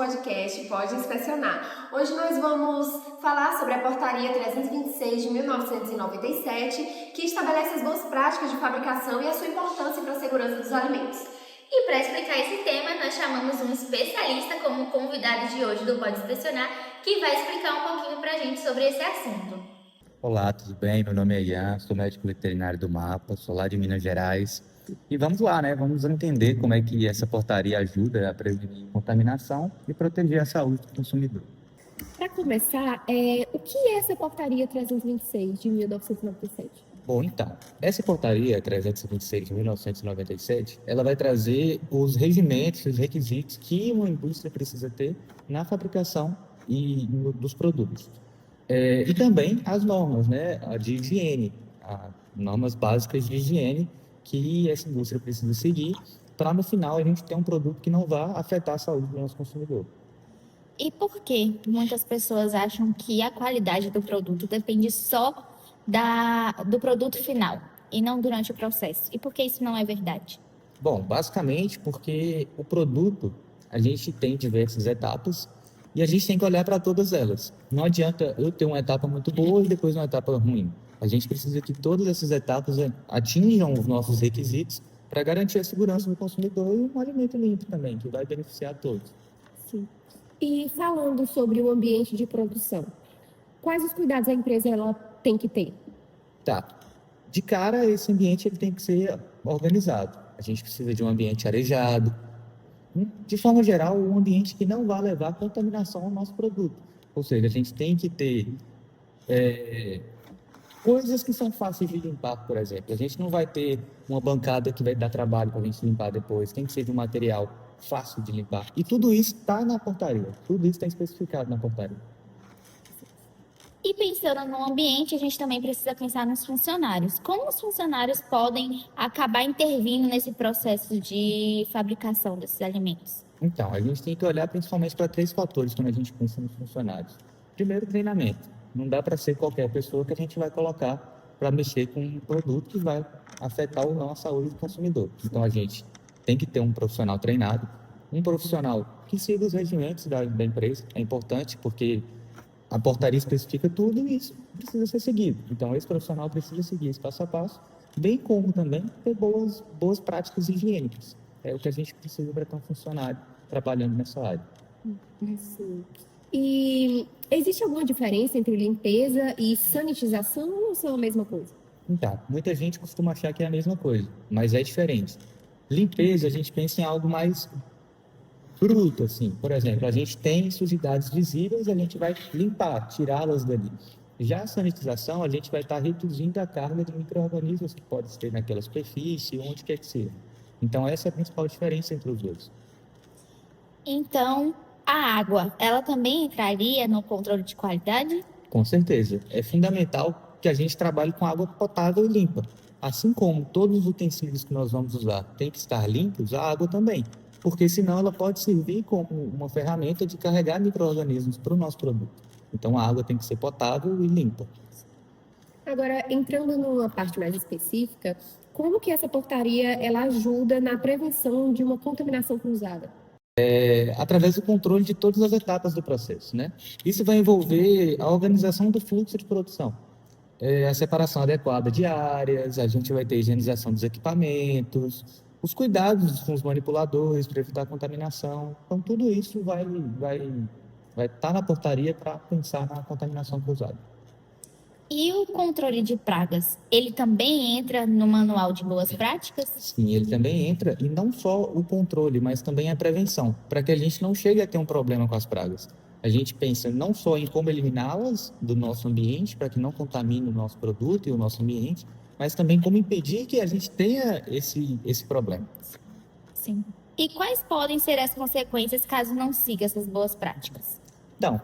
podcast Pode Inspecionar. Hoje nós vamos falar sobre a Portaria 326 de 1997, que estabelece as boas práticas de fabricação e a sua importância para a segurança dos alimentos. E para explicar esse tema, nós chamamos um especialista como convidado de hoje do Pode Inspecionar, que vai explicar um pouquinho para a gente sobre esse assunto. Olá, tudo bem? Meu nome é Ian, sou médico veterinário do MAPA, sou lá de Minas Gerais. E vamos lá, né? Vamos entender como é que essa portaria ajuda a prevenir contaminação e proteger a saúde do consumidor. Para começar, o que é essa portaria 326 de 1997? Bom, então, essa portaria 326 de 1997, ela vai trazer os regimentos, os requisitos que uma indústria precisa ter na fabricação dos produtos. E também as normas, né, de higiene, as normas básicas de higiene que essa indústria precisa seguir para, no final, a gente ter um produto que não vá afetar a saúde do nosso consumidor. E por que muitas pessoas acham que a qualidade do produto depende só do produto final e não durante o processo? E por que isso não é verdade? Bom, basicamente porque o produto, a gente tem diversas etapas e a gente tem que olhar para todas elas. Não adianta eu ter uma etapa muito boa e depois uma etapa ruim. A gente precisa que todas essas etapas atinjam os nossos requisitos para garantir a segurança do consumidor e um alimento limpo também, que vai beneficiar a todos. Sim. E falando sobre o ambiente de produção, quais os cuidados a empresa ela tem que ter? Tá. De cara, esse ambiente ele tem que ser organizado. A gente precisa de um ambiente arejado. De forma geral, um ambiente que não vai levar contaminação ao nosso produto. Ou seja, a gente tem que ter coisas que são fáceis de limpar, por exemplo. A gente não vai ter uma bancada que vai dar trabalho para a gente limpar depois. Tem que ser de um material fácil de limpar. E tudo isso está na portaria. Tudo isso está especificado na portaria. E pensando no ambiente, a gente também precisa pensar nos funcionários. Como os funcionários podem acabar intervindo nesse processo de fabricação desses alimentos? Então, a gente tem que olhar principalmente para 3 fatores quando a gente pensa nos funcionários. Primeiro, treinamento. Não dá para ser qualquer pessoa que a gente vai colocar para mexer com um produto que vai afetar ou não a saúde do consumidor. Então, a gente tem que ter um profissional treinado, um profissional que siga os regimentos da empresa. É importante porque a portaria especifica tudo e isso precisa ser seguido. Então, esse profissional precisa seguir esse passo a passo, bem como também ter boas práticas higiênicas. É o que a gente precisa para ter um funcionário trabalhando nessa área. Sim. E existe alguma diferença entre limpeza e sanitização ou são a mesma coisa? Então, muita gente costuma achar que é a mesma coisa, mas é diferente. Limpeza, a gente pensa em algo mais bruto, assim. Por exemplo, a gente tem sujidades visíveis, a gente vai limpar, tirá-las dali. Já a sanitização, a gente vai estar reduzindo a carga de micro-organismos que pode ter naquela superfície, onde quer que seja. Então, essa é a principal diferença entre os dois. Então, a água, ela também entraria no controle de qualidade? Com certeza. É fundamental que a gente trabalhe com água potável e limpa. Assim como todos os utensílios que nós vamos usar têm que estar limpos, a água também. Porque senão ela pode servir como uma ferramenta de carregar micro-organismos para o nosso produto. Então a água tem que ser potável e limpa. Agora, entrando numa parte mais específica, como que essa portaria ela ajuda na prevenção de uma contaminação cruzada? Através do controle de todas as etapas do processo, né? Isso vai envolver a organização do fluxo de produção, a separação adequada de áreas, a gente vai ter a higienização dos equipamentos, os cuidados com os manipuladores para evitar a contaminação. Então, tudo isso vai estar na portaria para pensar na contaminação cruzada. E o controle de pragas, ele também entra no manual de boas práticas? Sim, ele também entra, e não só o controle, mas também a prevenção, para que a gente não chegue a ter um problema com as pragas. A gente pensa não só em como eliminá-las do nosso ambiente, para que não contamine o nosso produto e o nosso ambiente, mas também como impedir que a gente tenha esse problema. Sim. E quais podem ser as consequências caso não siga essas boas práticas? Então,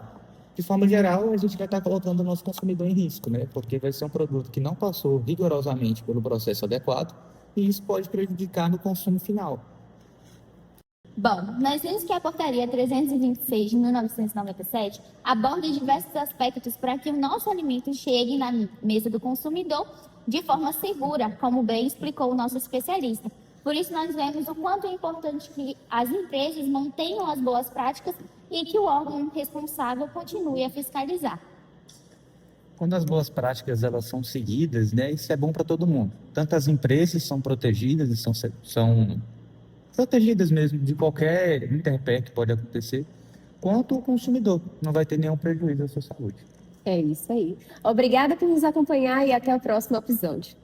de forma geral, a gente vai estar colocando o nosso consumidor em risco, né? Porque vai ser um produto que não passou rigorosamente pelo processo adequado e isso pode prejudicar no consumo final. Bom, nós vimos que a Portaria 326 de 1997 aborda diversos aspectos para que o nosso alimento chegue na mesa do consumidor de forma segura, como bem explicou o nosso especialista. Por isso, nós vemos o quanto é importante que as empresas mantenham as boas práticas e que o órgão responsável continue a fiscalizar. Quando as boas práticas elas são seguidas, né, isso é bom para todo mundo. Tanto as empresas são protegidas e são protegidas mesmo de qualquer interpé que pode acontecer, quanto o consumidor não vai ter nenhum prejuízo à sua saúde. É isso aí. Obrigada por nos acompanhar e até o próximo episódio.